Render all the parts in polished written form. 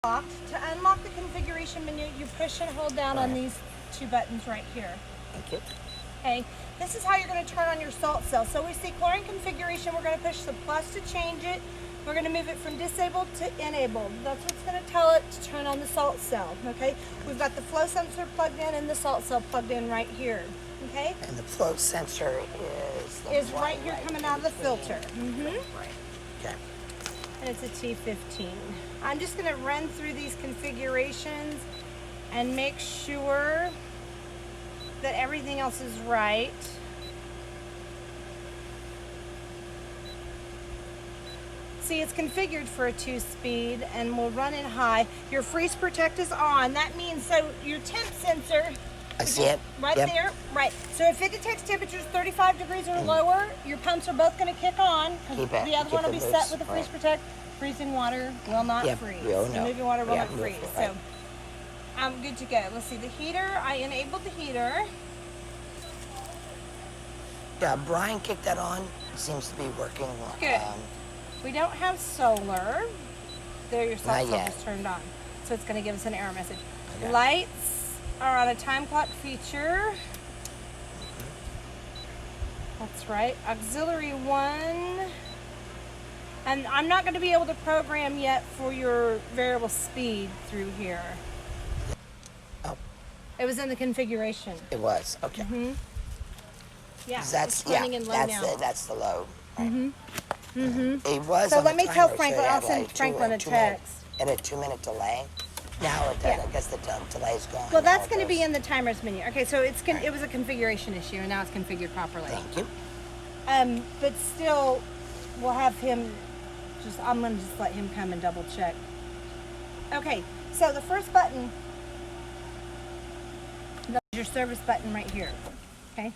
locked. To unlock the configuration menu, you push and hold down on these two buttons right here. Thank you. Okay, this is how you're going to turn on your salt cell. So we see chlorine configuration. We're going to push the plus to change it. We're going to move it from disabled to enabled. That's what's going to tell it to turn on the salt cell. Okay, we've got the flow sensor plugged in and the salt cell plugged in right here. Okay, And the flow sensor is right here coming out of the filter. Right. Okay. And it's a T15. I'm just going to run through these configurations and make sure that everything else is right. See, it's configured for a 2-speed and will run in high. Your freeze protect is on. That means, so your temp sensor, I see it. right there, right. So if it detects temperatures 35 degrees or lower, your pumps are both going to kick on. Keep it. The other one will be set with the freeze protect. Freezing water will not freeze. Moving water will not freeze. So I'm good to go. Let's see, the heater, I enabled the heater. Yeah, Brian kicked that on. It seems to be working. Good. We don't have solar. There, your salt Not cell yet. is turned on. So it's going to give us an error message. Okay. Lights are on a time clock feature. That's right. Auxiliary 1. And I'm not going to be able to program yet for your variable speed through here. Oh, It was in the configuration. it was. Okay. Yeah, That's it's running in low now. That's the low. It was. So on let the me tell timer, Franklin. it I'll had send like Franklin a 2 minute- text. It had a 2-minute delay. Now it does. I guess the delay's gone. Well, Now that's it going to be goes. in the timers menu. Okay, so it was a configuration issue, and now it's configured properly. Thank you. But still, we'll have him. I'm going to just let him come and double check. Okay, so the first button, that's your service button right here. Okay,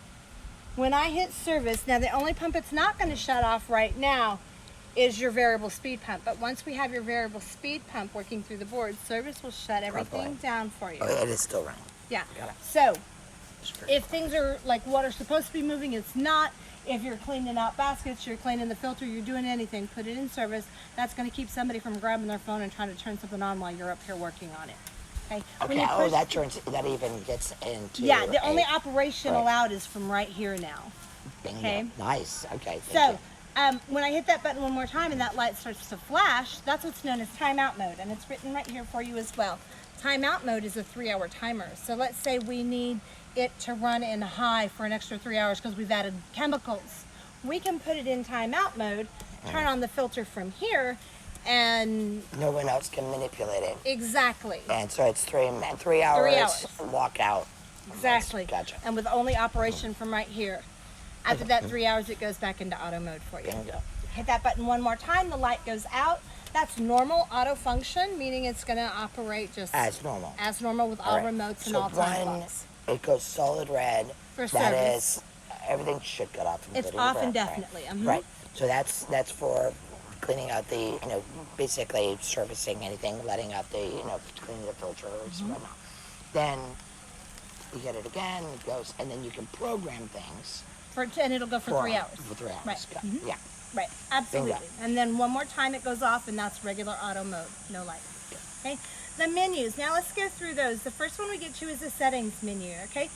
when I hit service, now the only pump it's not going to shut off right now is your variable speed pump. But once we have your variable speed pump working through the board, service will shut everything Properly. down for you. Oh, it is still running. Yeah. Got it. So if things are like water's supposed to be moving, it's not. If you're cleaning out baskets, you're cleaning the filter, you're doing anything, put it in service. That's going to keep somebody from grabbing their phone and trying to turn something on while you're up here working on it. Okay. When Okay. you Oh, push- that even gets into. Yeah, the only a- operation right. allowed is from right here now. Bingo. Okay. Nice. Okay. Thank So you. when I hit that button one more time and that light starts to flash, that's what's known as timeout mode, and it's written right here for you as well. Timeout mode is a 3-hour timer. So let's say we need it to run in high for an extra 3 hours because we've added chemicals. We can put it in timeout mode, turn on the filter from here, and No one else can manipulate it. exactly. And so it's 3 hours. 3 hours. Walk out. Exactly. Gotcha. And with only operation from right here. After that 3 hours, it goes back into auto mode for you. Bingo. Hit that button one more time, the light goes out. That's normal auto function, meaning it's going to operate just As normal. with all right. remotes and So all time when clocks. it goes solid red, For that service. is everything should cut off. It's including off the breath, indefinitely. Right. Mhm. Right. So that's for cleaning out the basically servicing anything, letting out the cleaning the filters Mm-hmm. whatnot. Then you get it again. It goes, and then you can program things. And it'll go for 3 hours. For 3 hours. Right. Got- Mhm. Yeah. Right, absolutely. Bingo. And then one more time it goes off, and that's regular auto mode, no light. Okay, the menus. Now let's go through those. The first one we get to is the settings menu, okay?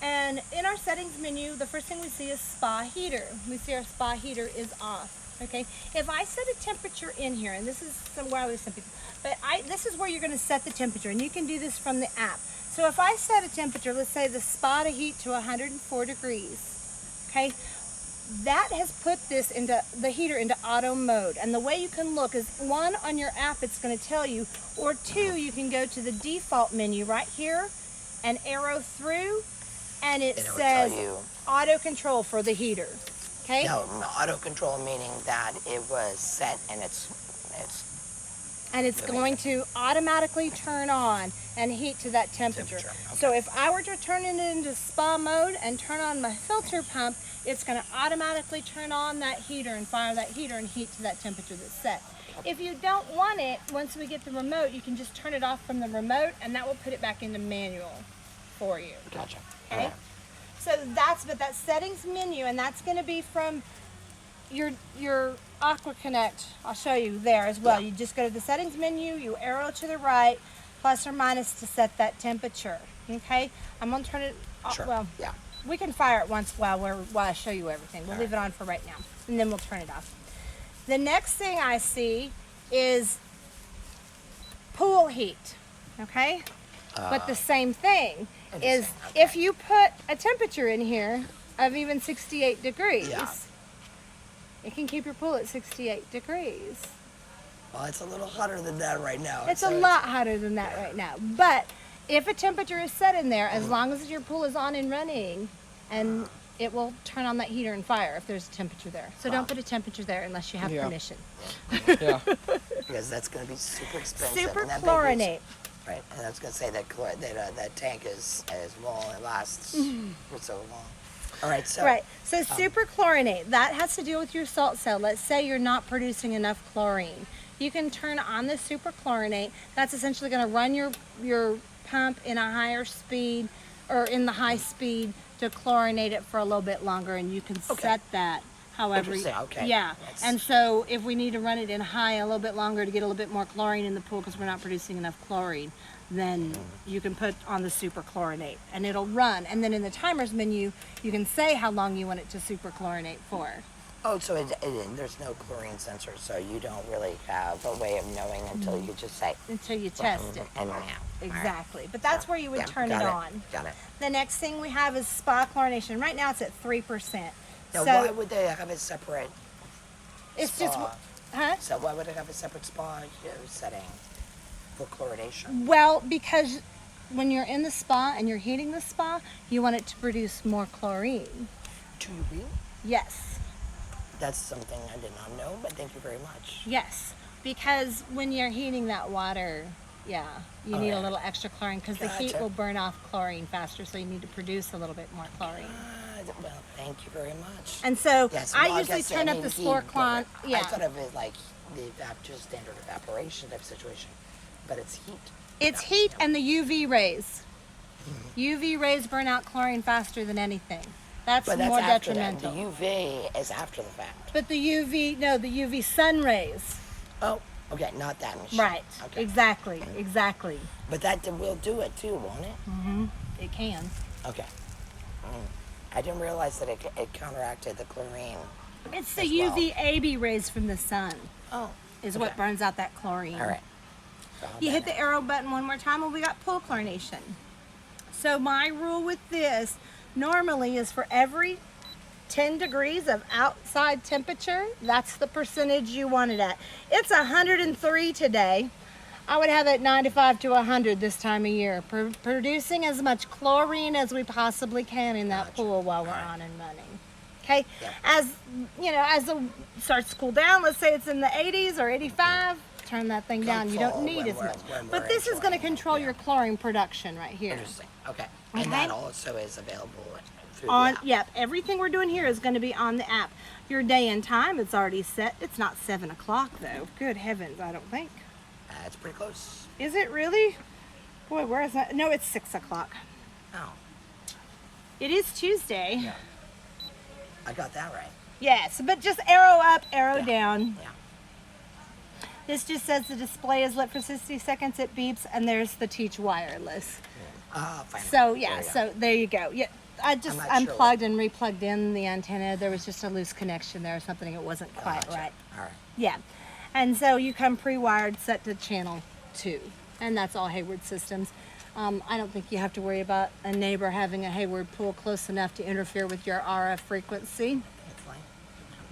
And in our settings menu, the first thing we see is spa heater. We see our spa heater is off, okay? If I set a temperature in here, and this is where I always tell people, but this is where you're gonna set the temperature, and you can do this from the app. So if I set a temperature, let's say the spa to heat to 104 degrees, okay? That has put this into the heater into auto mode, and the way you can look is one, on your app it's going to tell you, or two, you can go to the default menu right here and arrow through, and it And it will says tell you. auto control for the heater. Okay. No, auto control meaning that it was set and it's And it's going to automatically turn on and heat to that temperature. Temperature, So if I were to turn it into spa mode and turn on my filter pump, it's going to automatically turn on that heater and fire that heater and heat to that temperature that's set. If you don't want it, once we get the remote, you can just turn it off from the remote, and that will put it back into manual for you. gotcha. Okay. So that's that settings menu, and that's going to be from your Aqua Connect, I'll show you there as well. Yeah. You just go to the settings menu, you arrow to the right, plus or minus to set that temperature. Okay, I'm gonna turn it off. Sure. Well, Yeah. we can fire it once while I show you everything. We'll leave it on for right now, and then we'll turn it off. The next thing I see is pool heat. Okay, but the same thing is Interesting, if you put a temperature in here of even 68 degrees. Yeah. It can keep your pool at 68 degrees. Well, it's a little hotter than that right now. It's a lot hotter than that right now. But if a temperature is set in there, as long as your pool is on and running, and it will turn on that heater and fire if there's a temperature there. So don't put a temperature there unless you have permission. Yeah. Because that's going to be super expensive. Super and that chlorinate. Right, and I was going to say that that tank is long. It lasts for so long. All right, so Right. So super chlorinate, that has to do with your salt cell. Let's say you're not producing enough chlorine. You can turn on the super chlorinate. That's essentially going to run your pump in a higher speed or in the high speed to chlorinate it for a little bit longer, and you can set that however. Interesting, okay. Yeah. That's- And so if we need to run it in high a little bit longer to get a little bit more chlorine in the pool because we're not producing enough chlorine, then you can put on the super chlorinate and it'll run. And then in the timers menu, you can say how long you want it to super chlorinate for. Oh, so there's no chlorine sensor, so you don't really have a way of knowing until you just say. Until you test it. And now. Exactly. But that's where you would turn it on. Got it. The next thing we have is spa chlorination. Right now it's at 3%. Now, so why would they have a separate it's spa? just, huh? So why would it have a separate spa setting for chlorination? Well, because when you're in the spa and you're heating the spa, you want it to produce more chlorine. Do you really? Yes. That's something I did not know, but thank you very much. Yes. Because when you're heating that water, you need a little extra chlorine because the heat Gotcha. will burn off chlorine faster, so you need to produce a little bit more chlorine. Well, thank you very much. And so Yes, I well, usually guess turn up mean the heat, splorclon. but I thought of it like the just standard evaporation type situation, but it's heat. It's heat and the UV rays. UV rays burn out chlorine faster than anything. That's But that's more after detrimental. that. The UV is after the fact. But the UV sun rays. Oh, okay, not that machine. Right. Okay. Exactly. But that will do it too, won't it? It can. Okay. I didn't realize that it counteracted the chlorine. It's the As well. UVAB rays from the sun Oh. is what burns out that chlorine. All right. You hit the arrow button one more time and we got pool chlorination. So my rule with this normally is for every 10 degrees of outside temperature, that's the percentage you want it at. It's 103 today. I would have it 95 to 100 this time of year, producing as much chlorine as we possibly can in that pool while we're on and running. Okay, Yeah. as you know, as it starts to cool down, let's say it's in the 80s or 85, turn that thing down. You don't fall need when as we're- much. when But we're this is going to enjoying it, control your chlorine production right here. Interesting. Okay. Okay. And that also is available through On the app. yep, everything we're doing here is going to be on the app. Your day and time, it's already set. It's not 7 o'clock though. Good heavens, I don't think. It's pretty close. Is it really? Boy, where is that? No, it's 6 o'clock. Oh, It is Tuesday. yeah. I got that right. Yes, but just arrow up, arrow Yeah. down. Yeah. This just says the display is lit for 60 seconds. It beeps, and there's the Teach Wireless. Ah, fine. So yeah, There you go. so there you go. Yeah, I just not sure unplugged and replugged in the antenna. There was just a loose connection there or something. It wasn't quite Gotcha. right. All right. Yeah, and so you come pre-wired, set to channel 2, and that's all Hayward systems. I don't think you have to worry about a neighbor having a Hayward pool close enough to interfere with your RF frequency. That's fine.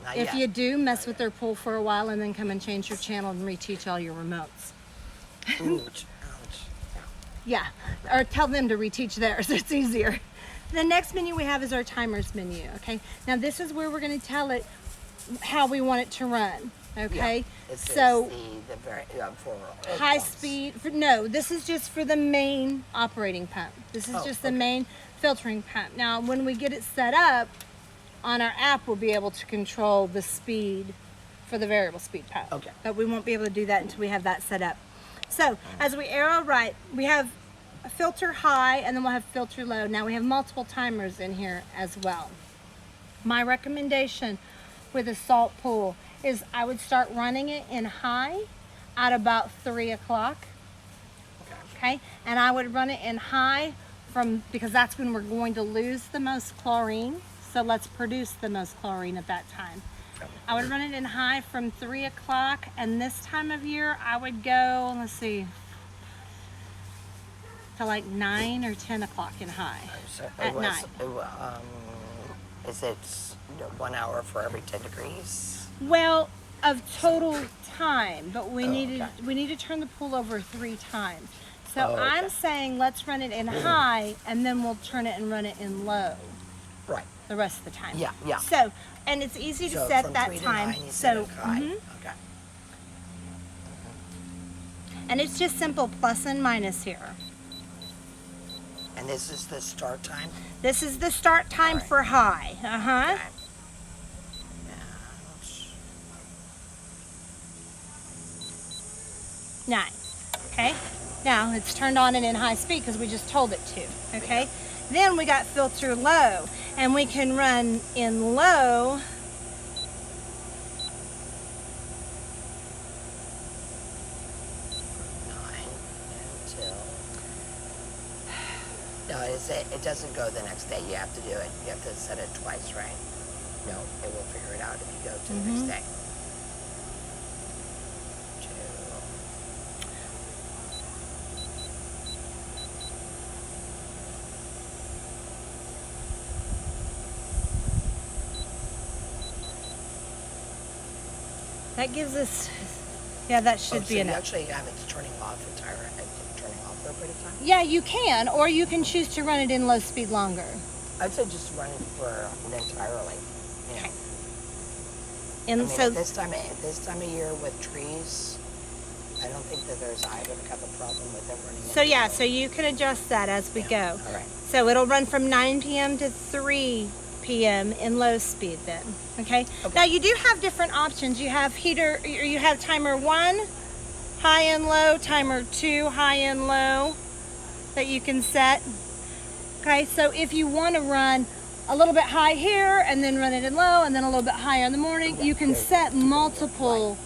Not If yet. you do, mess with their pool for a while and then come and change your channel and reteach all your remotes. Ouch. Yeah, or tell them to reteach theirs. It's easier. The next menu we have is our timers menu. Okay, now this is where we're going to tell it how we want it to run. Okay, This so is the very for high pumps. speed. No, this is just for the main operating pump. This is Oh, just the okay. main filtering pump. Now, when we get it set up on our app, we'll be able to control the speed for the variable speed pump. Okay. But we won't be able to do that until we have that set up. So as we arrow right, we have a filter high and then we'll have filter low. Now we have multiple timers in here as well. My recommendation with a salt pool is I would start running it in high at about 3 o'clock. Okay, and I would run it in high because that's when we're going to lose the most chlorine. So let's produce the most chlorine at that time. I would run it in high from 3 o'clock, and this time of year I would go, let's see, to like 9 or 10 o'clock in high at night. Is it 1 hour for every 10 degrees? Well, of total time, but we need to turn the pool over 3 times. So I'm saying let's run it in high, and then we'll turn it and run it in low. Right. The rest of the time. Yeah, yeah. So, and it's easy to set that time. So, okay. And it's just simple plus and minus here. And this is the start time? This is the start time for high. Okay. 9. Okay. Now it's turned on and in high speed because we just told it to. Okay. Then we got filter low, and we can run in low. No, it doesn't go the next day. You have to do it. You have to set it twice, right? No, it will figure it out if you go to the next day. 2. That gives us, yeah, that should be enough. You actually have it turning off for a bit of time? Yeah, you can, or you can choose to run it in low speed longer. I'd say just run it for entirely. You know. And I mean, so at this time of year with trees, I don't think that I would have a problem with it running. So yeah, so you can adjust that as we go. All right. So it'll run from 9 p.m. to 3 p.m. in low speed then. Okay? Now you do have different options. You have you have timer 1, high and low, timer 2, high and low, that you can set. Okay, so if you want to run a little bit high here and then run it in low and then a little bit higher in the morning, you can set multiple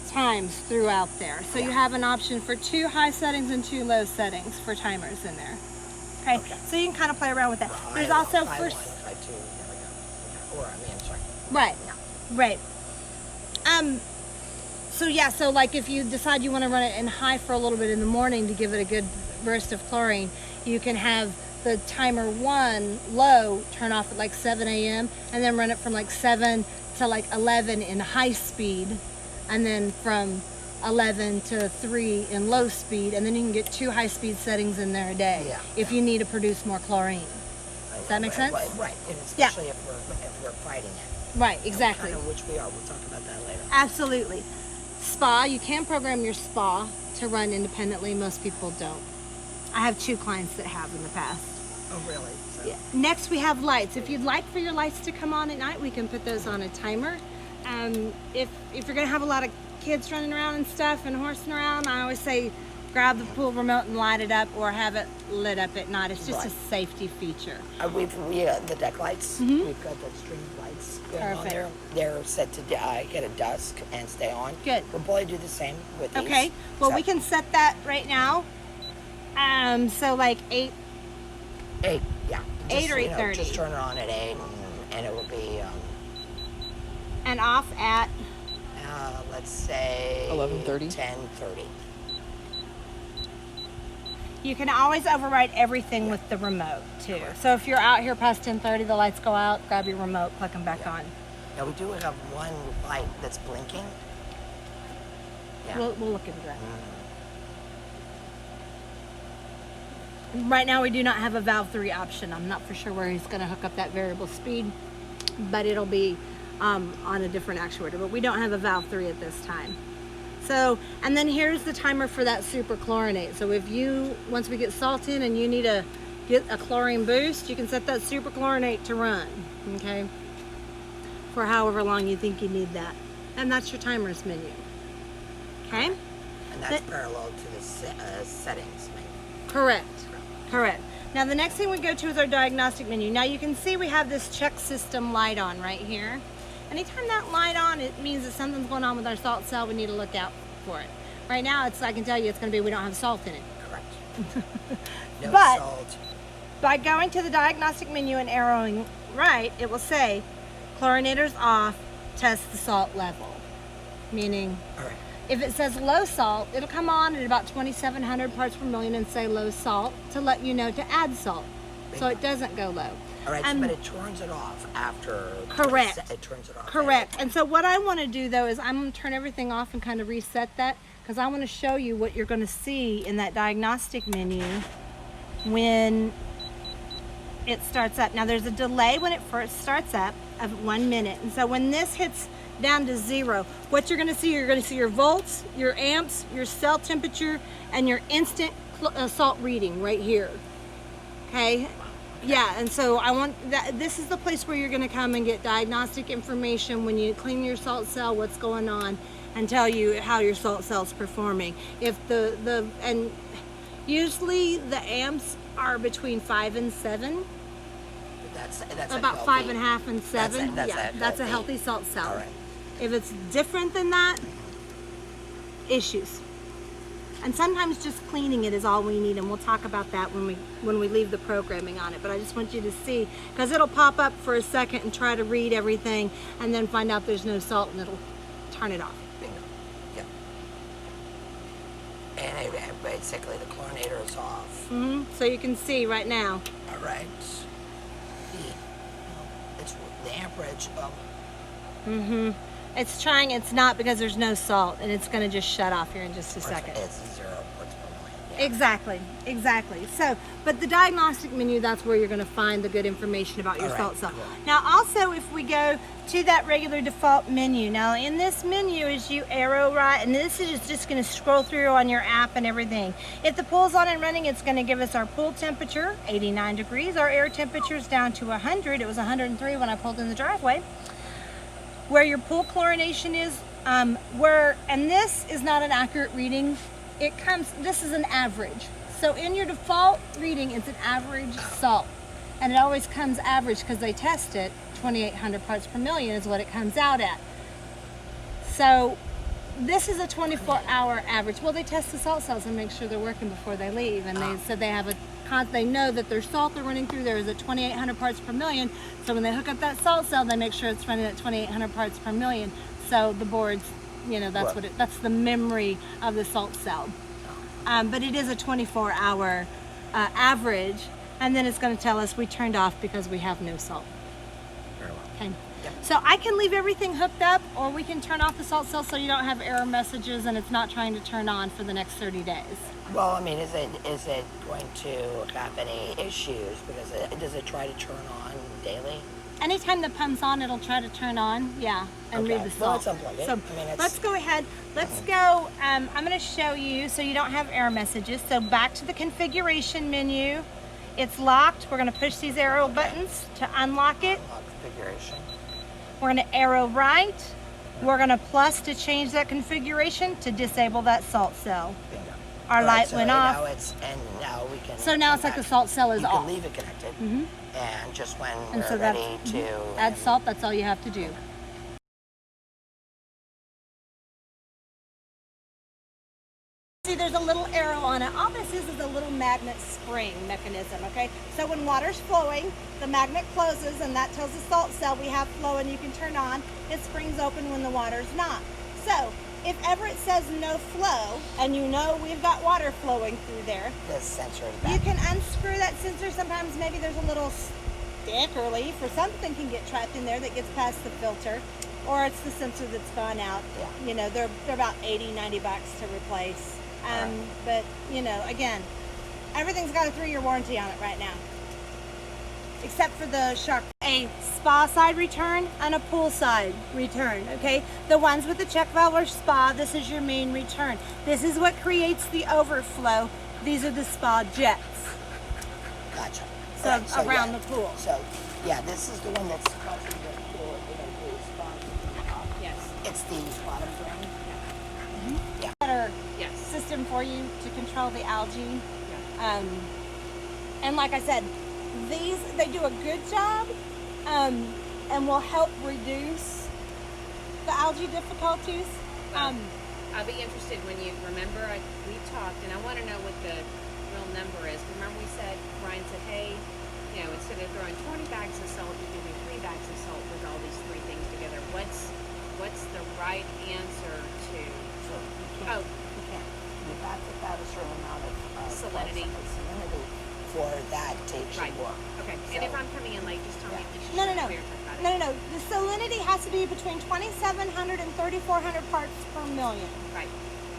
times throughout there. So you have an option for 2 high settings and 2 low settings for timers in there. Okay, so you can kind of play around with that. There's also first. Right, right. So yeah, so like if you decide you want to run it in high for a little bit in the morning to give it a good burst of chlorine, you can have the timer 1 low turn off at like 7 a.m. and then run it from like 7 to like 11 in high speed, and then from 11 to 3 in low speed, and then you can get 2 high speed settings in there a day if you need to produce more chlorine. Does that make sense? Right, and especially if we're fighting it. Right, exactly. Kind of which we are. We'll talk about that later. Absolutely. Spa, you can program your spa to run independently. Most people don't. I have 2 clients that have in the past. Oh, really? So. Yeah. Next, we have lights. If you'd like for your lights to come on at night, we can put those on a timer. If you're going to have a lot of kids running around and stuff and horsing around, I always say grab the pool remote and light it up, or have it lit up at night. It's just a safety feature. The deck lights. We've got the string lights going on there. They're set to get a dusk and stay on. Good. We'll probably do the same with these. Okay. Well, we can set that right now. So like 8. 8, yeah. 8 or 8:30. Just turn it on at 8, and it will be. And off at. Let's say 11:30. 10:30. You can always override everything with the remote too. So if you're out here past 10:30, the lights go out. Grab your remote, plug them back on. Now we do have one light that's blinking. Yeah. We'll look into that. Right now we do not have a valve 3 option. I'm not for sure where he's going to hook up that variable speed, but it'll be on a different actuator. But we don't have a valve 3 at this time. So, and then here's the timer for that super chlorinate. So if once we get salt in and you need to get a chlorine boost, you can set that super chlorinate to run, okay? For however long you think you need that. And that's your timers menu, okay? And that's parallel to the settings menu. Correct. Correct. Now the next thing we go to is our diagnostic menu. Now you can see we have this check system light on right here. Anytime that light on, it means that something's going on with our salt cell. We need to look out for it. Right now, I can tell you it's going to be we don't have salt in it. Correct. No But salt. by going to the diagnostic menu and arrowing right, it will say chlorinators off, test the salt level. Meaning, All right. if it says low salt, it'll come on at about 2,700 parts per million and say low salt to let you know to add salt. So it doesn't go low. All right, but it turns it off after. Correct. It turns it off. Correct. And so what I want to do though is I'm going to turn everything off and kind of reset that, because I want to show you what you're going to see in that diagnostic menu when it starts up. Now there's a delay when it first starts up of 1 minute. And so when this hits down to 0, what you're going to see, your volts, your amps, your cell temperature, and your instant salt reading right here. Okay? Yeah, and so I want that. This is the place where you're going to come and get diagnostic information when you clean your salt cell, what's going on, and tell you how your salt cell's performing. If and usually the amps are between 5 and 7. That's about 5.5 and 7. That's a healthy salt cell. All right. If it's different than that, issues. And sometimes just cleaning it is all we need, and we'll talk about that when we leave the programming on it. But I just want you to see, because it'll pop up for a second and try to read everything, and then find out there's no salt, and it'll turn it off. Bingo. Yep. And basically the chlorinator is off. So you can see right now. All right. It's the amperage. It's trying. It's not, because there's no salt, and it's going to just shut off here in just a second. It's 0 parts per million. Yeah. Exactly. So, but the diagnostic menu, that's where you're going to find the good information about your All salt right, cell. cool. Now, also, if we go to that regular default menu, now in this menu, as you arrow right, and this is just going to scroll through on your app and everything. If the pool's on and running, it's going to give us our pool temperature, 89 degrees. Our air temperature is down to 100. It was 103 when I pulled in the driveway. Where your pool chlorination is, and this is not an accurate reading. This is an average. So in your default reading, it's an average salt. And it always comes average because they test it, 2,800 parts per million is what it comes out at. So this is a 24-hour average. Well, they test the salt cells and make sure they're working before they leave. And they said they know that their salt they're running through there is at 2,800 parts per million. So when they hook up that salt cell, they make sure it's running at 2,800 parts per million. So the boards, that's the memory of the salt cell. But it is a 24-hour average, and then it's going to tell us we turned off because we have no salt. Very well. Okay. So I can leave everything hooked up, or we can turn off the salt cell so you don't have error messages and it's not trying to turn on for the next 30 days. Well, I mean, is it going to have any issues? Because does it try to turn on daily? Anytime the pump's on, it'll try to turn on, and read the salt. Well, let's unplug it. So let's go ahead. Let's go. I'm going to show you so you don't have error messages. So back to the configuration menu. It's locked. We're going to push these arrow buttons to unlock it. Unlock configuration. We're going to arrow right. We're going to plus to change that configuration to disable that salt cell. Bingo. Our light went off. Now we can. So now it's like the salt cell is you off. can leave it connected, and just when And we're so ready to add salt, that's all you have to do. See, there's a little arrow on it. All this is a little magnet spring mechanism, okay? So when water's flowing, the magnet closes, and that tells the salt cell we have flow and you can turn on. It springs open when the water's not. So if ever it says no flow, and you know we've got water flowing through there, the sensor is back. you can unscrew that sensor. Sometimes maybe there's a little stick or leaf or something can get trapped in there that gets past the filter, or it's the sensor that's gone out. Yeah. They're about $80-90 to replace. But again, everything's got a 3-year warranty on it right now, except for the shark. A spa side return and a pool side return, okay? The ones with the check valve are spa. This is your main return. This is what creates the overflow. These are the spa jets. Gotcha. So, Right, around the pool. So this is the one that's causing the pool, the spot. Yes. It's the bottom drain. Yeah. Better system for you to control the algae. And like I said, they do a good job and will help reduce the algae difficulties. I'll be interested when we talked, and I want to know what the real number is. Remember we said, Ryan said, hey, instead of throwing 20 bags of salt, you give me 3 bags of salt with all these 3 things together. What's the right answer to? So you can't. You have to have a certain amount of salinity for that to actually work. Okay. So, and if I'm coming in late, just tell me. No. The salinity has to be between 2,700 and 3,400 parts per million. Right.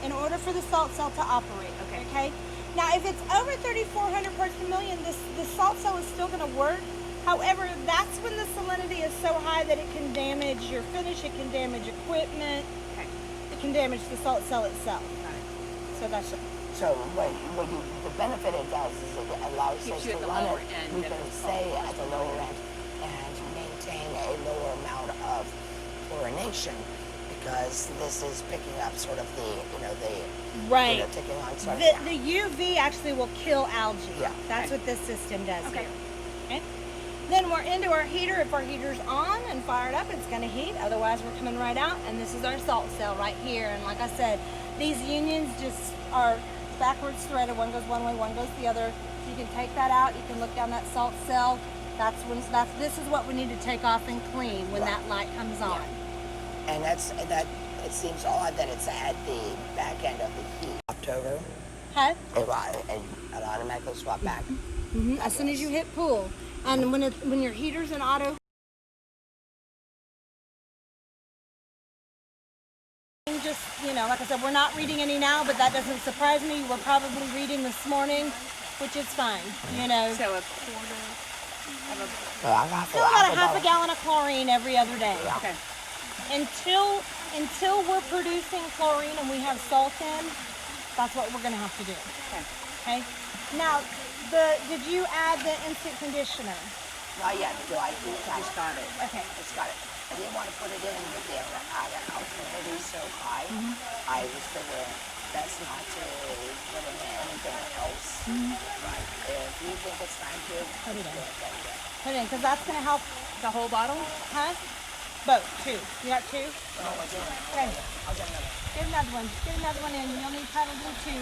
In order for the salt cell to operate. Okay. Now, if it's over 3,400 parts per million, the salt cell is still going to work. However, that's when the salinity is so high that it can damage your finish, it can damage equipment, it can damage the salt cell itself. So that's it. So the benefit it does is it allows us to run it. We can stay at the lower end and maintain a lower amount of chlorination because this is picking up sort of taking on sort of the UV actually will kill algae. Yeah. That's what this system does here. Okay. Then we're into our heater. If our heater's on and fired up, it's going to heat. Otherwise, we're coming right out. And this is our salt cell right here. And like I said, these unions just are backwards threaded. One goes one way, one goes the other. So you can take that out. You can look down that salt cell. This is what we need to take off and clean when that light comes on. And it seems odd that it's at the back end of the heat. October. Huh? It automatically swap back. Mm-hmm. As soon as you hit pull. And when your heater's in auto, just, like I said, we're not reading any now, but that doesn't surprise me. We're probably reading this morning, which is fine, So a quarter of a... Still about a half a gallon of chlorine every other day. Yeah. Okay. Until we're producing chlorine and we have salt in, that's what we're going to have to do. Okay? Now, did you add the instant conditioner? Not yet. I Just got it. Okay. Just got it. I didn't want to put it in with the alkalinity so high. I was figuring best not to put in anything else. But if you think it's time to Put it in. Put Put it in, because that's going to help. The whole bottle? Huh? Both. 2. You got 2? Okay. I'll get another. Get another one. Get another one in. You'll need probably 2.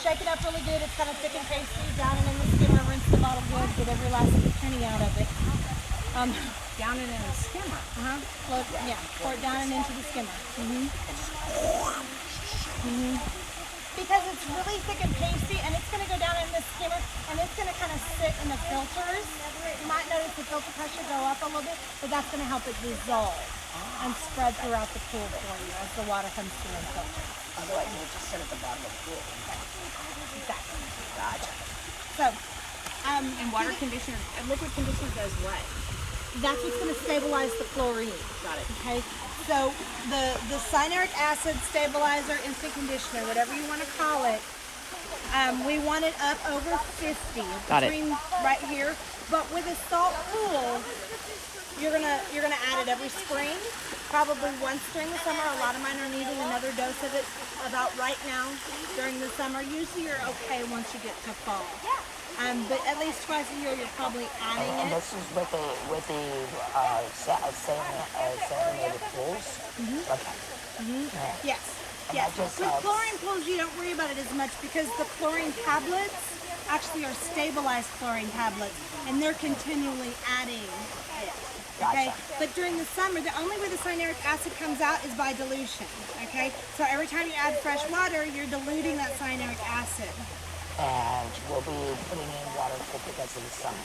Shake it up really good. It's kind of thick and pasty. Down it in the skimmer. Rinse the bottle good. Get every last penny out of it. Down it in a skimmer. Pour it down and into the skimmer. Because it's really thick and pasty, and it's going to go down in the skimmer, and it's going to kind of sit in the filters. You might notice the filter pressure go up a little bit, but that's going to help it dissolve and spread throughout the pool for you as the water comes through and filters. Otherwise, you would just sit at the bottom of the pool. Exactly. Gotcha. So, And liquid conditioner does what? that's what's going to stabilize the chlorine. Got it. Okay, so the cyanuric acid stabilizer, instant conditioner, whatever you want to call it, we want it up over 50. Got it. Between right here. But with a salt pool, you're gonna add it every spring, probably once during the summer. A lot of mine are needing another dose of it about right now during the summer. Usually you're okay once you get to fall. But at least twice a year you're probably adding And it. this is with the salinated pools? Okay. Yes. And Yes. that just With helps. chlorine pools, you don't worry about it as much because the chlorine tablets actually are stabilized chlorine tablets, and they're continually adding it. Okay. Gotcha. But during the summer, the only way the cyanuric acid comes out is by dilution. Okay. So every time you add fresh water, you're diluting that cyanuric acid. And we'll be putting in water because of the sun,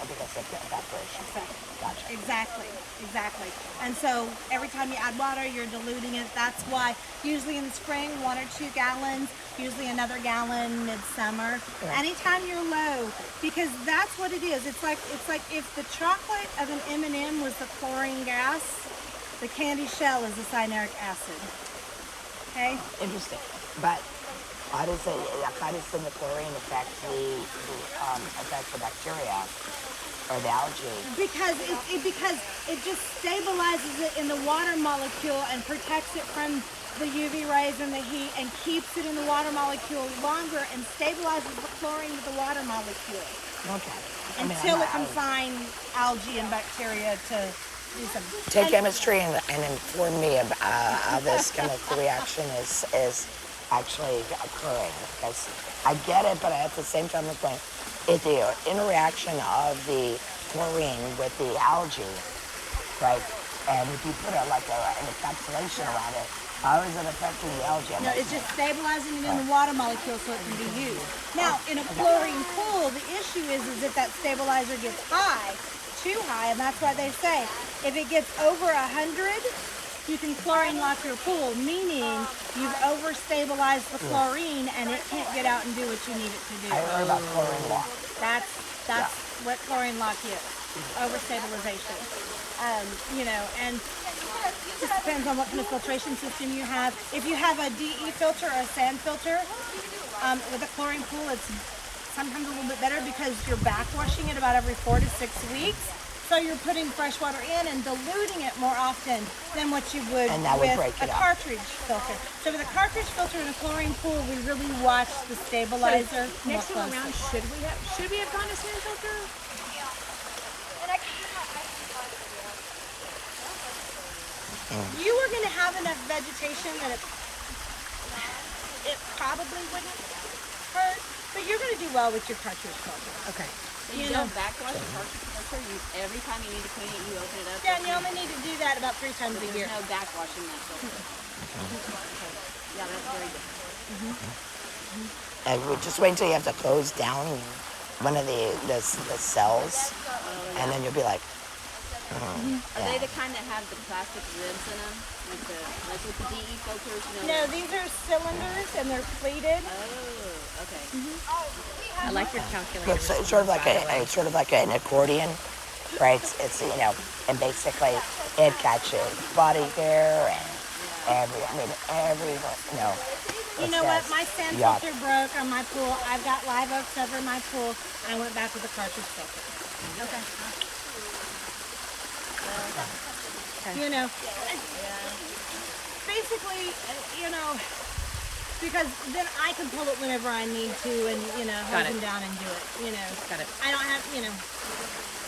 because of evaporation. Gotcha. Exactly. And so every time you add water, you're diluting it. That's why usually in the spring, 1 or 2 gallons, usually another gallon midsummer. Yeah. Anytime you're low, because that's what it is. It's like if the chocolate of an M&M was the chlorine gas, the candy shell is the cyanuric acid. Okay. Interesting. But how does the chlorine affect the bacteria or the algae? Because it just stabilizes it in the water molecule and protects it from the UV rays and the heat and keeps it in the water molecule longer and stabilizes the chlorine with the water molecule Okay. until it can find algae and bacteria to do some. Take chemistry and inform me about how this chemical reaction is actually occurring. Because I get it, but at the same time, I'm going, it's the interaction of the chlorine with the algae, right? And if you put an encapsulation around it, how is it affecting the algae? No, it's just stabilizing it in the water molecule so it can be used. Now, in a chlorine pool, the issue is if that stabilizer gets high, too high, and that's why they say if it gets over 100, you can chlorine lock your pool, meaning you've overstabilized the chlorine and it can't get out and do what you need it to do. I heard about chlorine lock. That's what chlorine lock is, overstabilization. And it just depends on what kind of filtration system you have. If you have a DE filter or a sand filter, with a chlorine pool, it's sometimes a little bit better because you're backwashing it about every 4 to 6 weeks. So you're putting fresh water in and diluting it more often than what you would with a cartridge filter. So with a cartridge filter in a chlorine pool, we really watch the stabilizer so next time around, should we have gone to sand filter? You were going to have enough vegetation that it probably wouldn't hurt, but you're going to do well with your cartridge filter. Okay. You don't backwash the cartridge filter. Every time you need to clean it, you open it up. Yeah, and you only need to do that about 3 times a year. There's no backwashing that filter. Okay. Yeah, that's very different. And just wait until you have to close down one of the cells, and then you'll be like, Are they the kind that have the plastic ribs in them, like with the DE filters? No, these are cylinders and they're pleated. Oh, okay. I like your calculator. It's sort of like an accordion, right? It's and basically it catches body hair and every. You know what? My sand filter broke on my pool. I've got live oaks over my pool. I went back with a cartridge filter. Okay. Basically, because then I can pull it whenever I need to and, hold them down and do it, Got it. I don't have,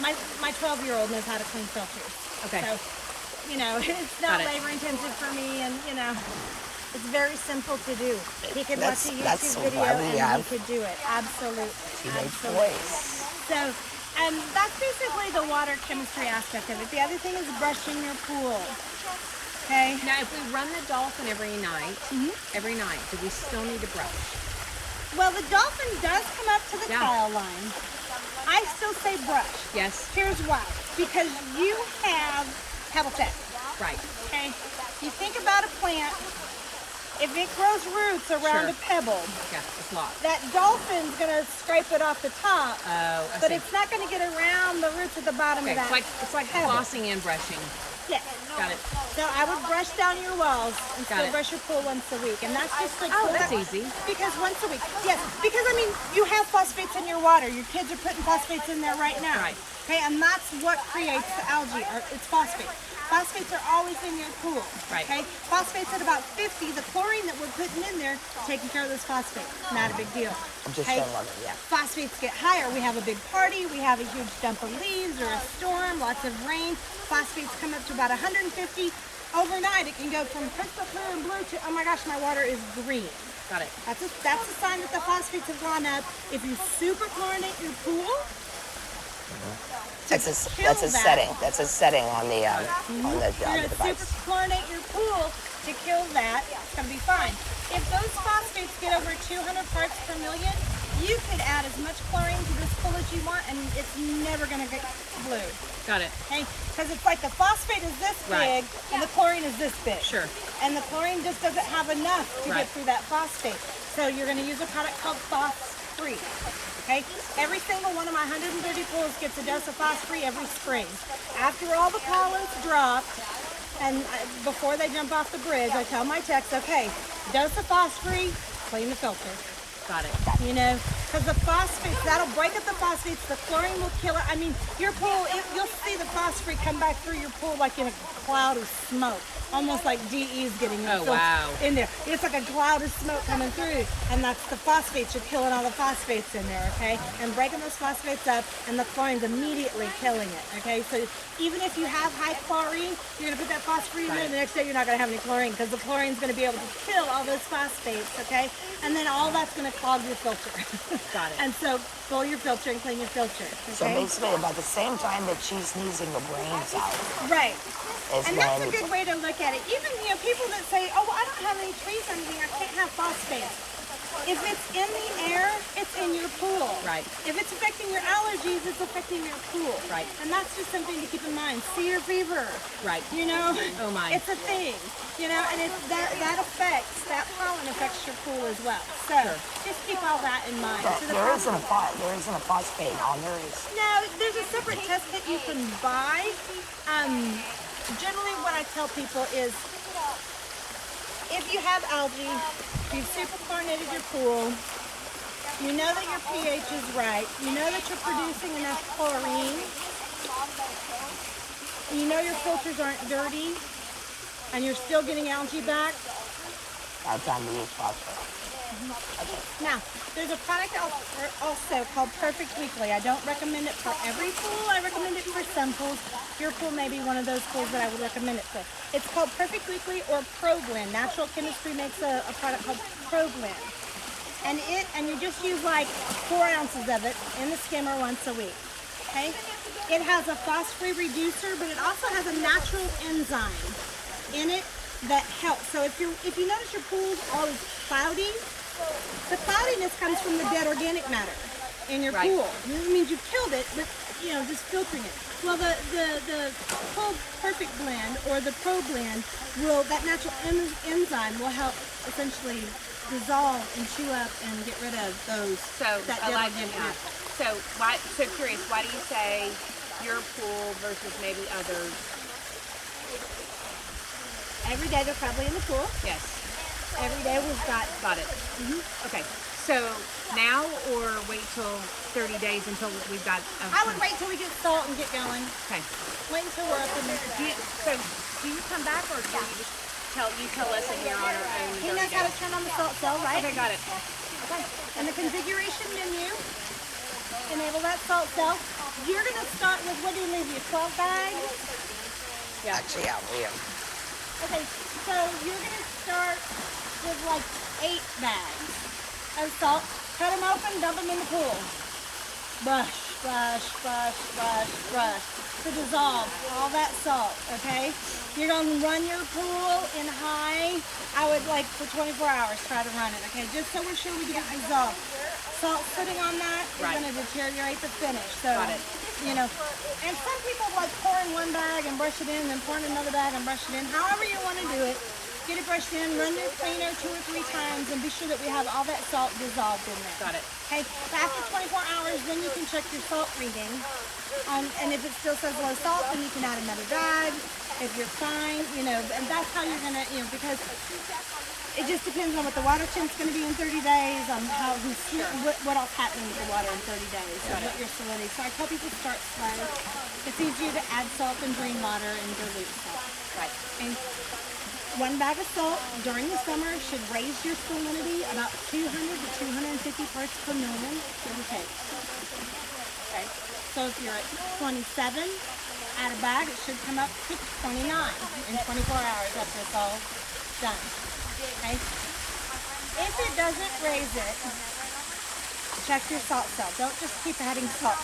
my 12-year-old knows how to clean filters. Okay. So, it's not labor intensive for me and, it's very simple to do. He could watch a YouTube video and he could do it. Absolutely. Teenage boys. So, that's basically the water chemistry aspect of it. The other thing is brushing your pool. Okay. Now, if we run the dolphin every night, do we still need to brush? Well, the dolphin does come up to the tile line. I still say brush. Yes. Here's why. Because you have pebble tech. Right. Okay. You think about a plant. If it grows roots around a pebble, it's locked. that dolphin's going to scrape it off the top, but it's not going to get around the roots at the bottom of that. It's like flossing and brushing. Yes. Got it. So I would brush down your walls and still brush your pool once a week. And that's just like... that's easy. Because once a week. Yes. Because, you have phosphates in your water. Your kids are putting phosphates in there right now. Right. Okay, and that's what creates the algae. It's phosphates. Phosphates are always in your pool. Right. Okay? Phosphates at about 50. The chlorine that we're putting in there, taking care of those phosphates. Not a big deal. I'm just don't love it, Phosphates get higher. We have a big party. We have a huge dump of leaves or a storm, lots of rain. Phosphates come up to about 150. Overnight, it can go from crystal clear and blue to, oh my gosh, my water is green. Got it. That's a sign that the phosphates have gone up. If you super chlorinate your pool, that's a setting. That's a setting on the you're going to super chlorinate your pool to kill that. It's going to be fine. If those phosphates get over 200 parts per million, you could add as much chlorine to this pool as you want, and it's never going to get blue. Got it. Okay? Because it's like the phosphate is this big, and the chlorine is this big. Sure. And the chlorine just doesn't have enough to get through that phosphate. So you're going to use a product called Phos-Free. Okay? Every single one of my 130 pools gets a dose of Phos-Free every spring. After all the pollen's dropped, and before they jump off the bridge, I tell my techs, okay, dose of Phos-Free, clean the filter. Got it. Because the phosphates, that'll break up the phosphates, the chlorine will kill it. Your pool, you'll see the phosphate come back through your pool like in a cloud of smoke. almost like DE's getting Oh, wow. in there. It's like a cloud of smoke coming through, and that's the phosphates. You're killing all the phosphates in there, okay? And breaking those phosphates up, and the chlorine's immediately killing it, okay? So even if you have high chlorine, you're going to put that phosphorine in there, and the next day you're not going to have any chlorine because the chlorine's going to be able to kill all those phosphates, okay? And then all that's going to clog your filter. Got it. And so fill your filter and clean your filter, So okay? basically, about the same time that she's sneezing her brains out Right. is And that's a when good way to look at it. Even, people that say, oh, well, I don't have any trees or anything, I can't have phosphates. If it's in the air, it's in your pool. Right. If it's affecting your allergies, it's affecting your pool. Right. And that's just something to keep in mind. Cedar fever. Right. Oh my. It's a thing. And it's that pollen affects your pool as well. So just keep all that in mind. So there isn't a phosphate on there. No, there's a separate test kit you can buy. Generally what I tell people is if you have algae, you've superchlorinated your pool, you know that your pH is right, you know that you're producing enough chlorine, you know your filters aren't dirty, and you're still getting algae back. That's time to use phosphate. Now, there's a product also called Perfect Weekly. I don't recommend it for every pool. I recommend it for some pools. Your pool may be one of those pools that I would recommend it for. It's called Perfect Weekly or ProGlyn. Natural Chemistry makes a product called ProGlyn. And you just use like 4 ounces of it in the skimmer once a week. Okay? It has a phosphorus reducer, but it also has a natural enzyme in it that helps. So if you notice your pool's always cloudy, the cloudiness comes from the dead organic matter in your pool. It means you've killed it, but just filtering it. Well, the Pool Perfect blend or the Pro blend that natural enzyme will help essentially dissolve and chew up and get rid of those. So I like that. So curious, why do you say your pool versus maybe others? Every day they're probably in the pool. Yes. Every day we've got it. Okay. So now or wait till 30 days until we've got. I would wait till we get salt and get going. Okay. Wait until we're up in there. Do you come back or do you just tell us and we're on our own? He knows how to turn on the salt cell, right? Okay, got it. Okay. And the configuration menu, enable that salt cell. You're going to start with, what do you leave you, 12 bags? Yeah. Actually, yeah, we have. Okay, so you're going to start with like 8 bags of salt. Cut them open, dump them in the pool. Brush, brush, brush, brush, brush to dissolve all that salt, okay? You're going to run your pool in high. I would for 24 hours try to run it, okay? Just so we're sure we get it dissolved. Salt sitting on that is going to deteriorate the finish. So, and some people like pouring one bag and brush it in, then pouring another bag and brush it in. However you want to do it, get it brushed in, run your cleaner 2 or 3 times, and be sure that we have all that salt dissolved in there. Got it. Okay, after 24 hours, then you can check your salt reading. And if it still says low salt, then you can add another bag. If you're fine, and that's how you're going to, because it just depends on what the water temp's going to be in 30 days, on how what else happening with the water in 30 days, and what your salinity. So I tell people start slow. It's easier to add salt than drain water and dilute salt. Right. And 1 bag of salt during the summer should raise your salinity about 200 to 250 parts per million, give or take. Okay. So if you're at 27, add a bag, it should come up to 29 in 24 hours after it's all done. Okay? If it doesn't raise it, check your salt cell. Don't just keep adding salt.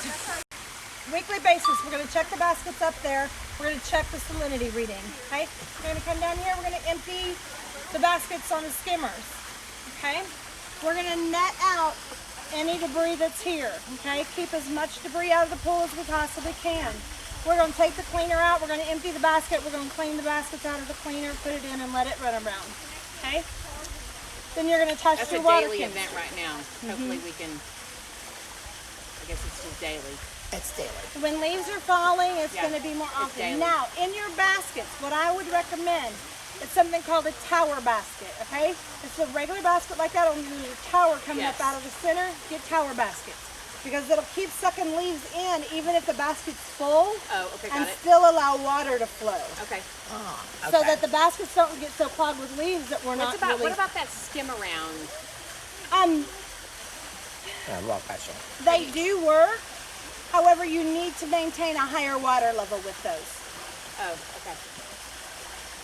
Weekly basis, we're going to check the baskets up there. We're going to check the salinity reading. Okay? We're going to come down here. We're going to empty the baskets on the skimmers. Okay? We're going to net out any debris that's here. Okay? Keep as much debris out of the pool as we possibly can. We're going to take the cleaner out. We're going to empty the basket. We're going to clean the baskets out of the cleaner, put it in, and let it run around. Okay? Then you're going to touch your water That's a daily cans. event right now. Hopefully we can, I guess it's just daily. It's daily. When leaves are falling, it's going to be more often. daily. Now, in your baskets, what I would recommend is something called a tower basket, okay? It's a regular basket like that, only a tower coming up out of the center. Get tower baskets. because it'll keep sucking leaves in even if the basket's full. Oh, okay, got and it. still allow water to flow. Okay. Oh, okay. So that the baskets don't get so clogged with leaves that we're not really... What about that skim around? Raw question. They do work. However, you need to maintain a higher water level with those. Oh, okay.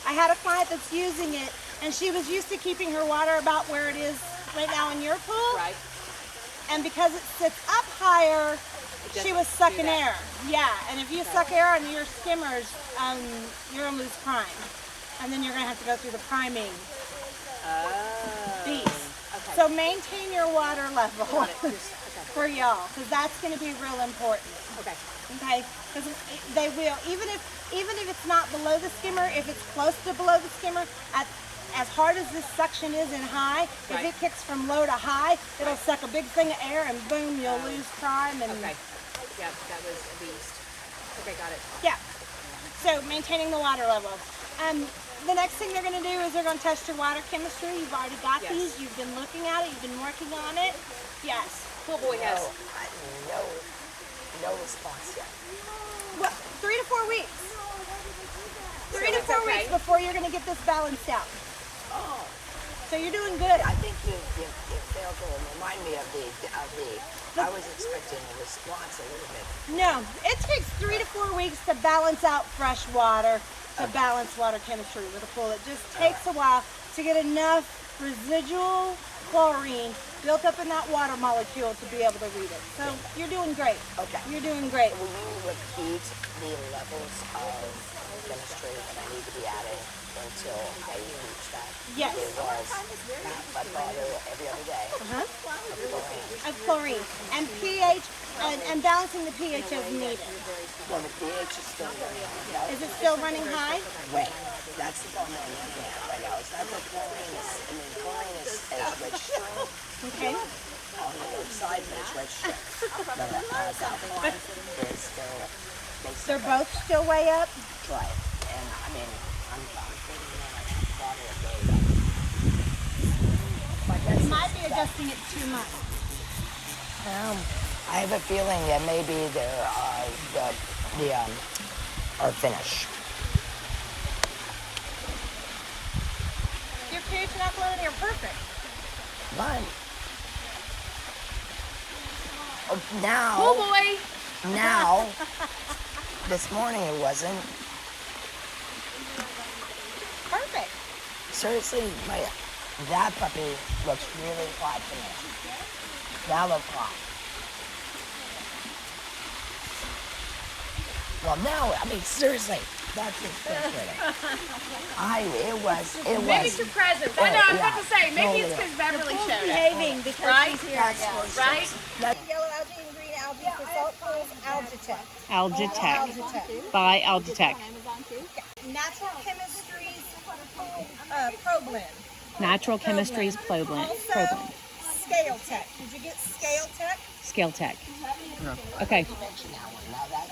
I had a client that's using it, and she was used to keeping her water about where it is right now in your pool. Right. And because it sits up higher, she was sucking do that. air. Yeah, and if you suck air on your skimmers, you're gonna lose prime. And then you're gonna have to go through the priming piece. Okay. So maintain your water level Got it. Okay. for y'all, because that's gonna be real important. Okay. Okay, because they will, even if it's not below the skimmer, if it's close to below the skimmer, as hard as this suction is in high, Right. if it kicks from low to high, it'll suck a big thing of air and boom, you'll lose prime. And Okay. Yeah, that was a beast. Okay, got it. yeah, so maintaining the water level. The next thing they're going to do is they're going to test your water chemistry. You've already got Yes. these. You've been looking at it. You've been working on it. Yes. Pool boy has. No response yet. Well, 3 to 4 weeks. Three to it's four okay. weeks before you're going to get this balanced out. Oh. So you're doing good. I think you failed to remind me of the. I was expecting a response a little bit. No, it takes 3 to 4 weeks to balance out fresh water, to balance water chemistry with a pool. It just takes a while to get enough residual chlorine built up in that water molecule to be able to read it. So you're doing great. Okay. You're doing great. Will you repeat the levels of chemistry that I need to be adding until I reach that? Yes. It was half a bottle every other day Uh-huh. of chlorine. Of chlorine and pH and balancing the pH as needed. Well, the pH is still running. No, Is it still running high? wait, that's the problem I'm looking at right now. It's not that chlorine is, chlorine is registering Okay. on the other side, but it's registering. But alkaline is still, They're both still way up. right. And I mean, I'm thinking like half a bottle a day. You might be adjusting it too much. I have a feeling that maybe are finished. Your pH and alkalinity are perfect. But now, Pool boy. now, this morning it wasn't. Perfect. Seriously, that puppy looks really hot to me. That looks hot. Well, now, I mean, seriously, that's just frustrating. Maybe it's your presence. I know, I was about to say, maybe it's because Beverly Pool's showed up. behaving because Right? she's here. That's Yes. for Right? Yellow algae and green algae for salt pools, Algitech. Algitech. Algitech. By Algitech. Natural Chemistries Pro Blend. Natural Chemistries Pro Blend. Also, Scale Tech. Did you get Scale Tech? Scale Tech. Okay. Now that's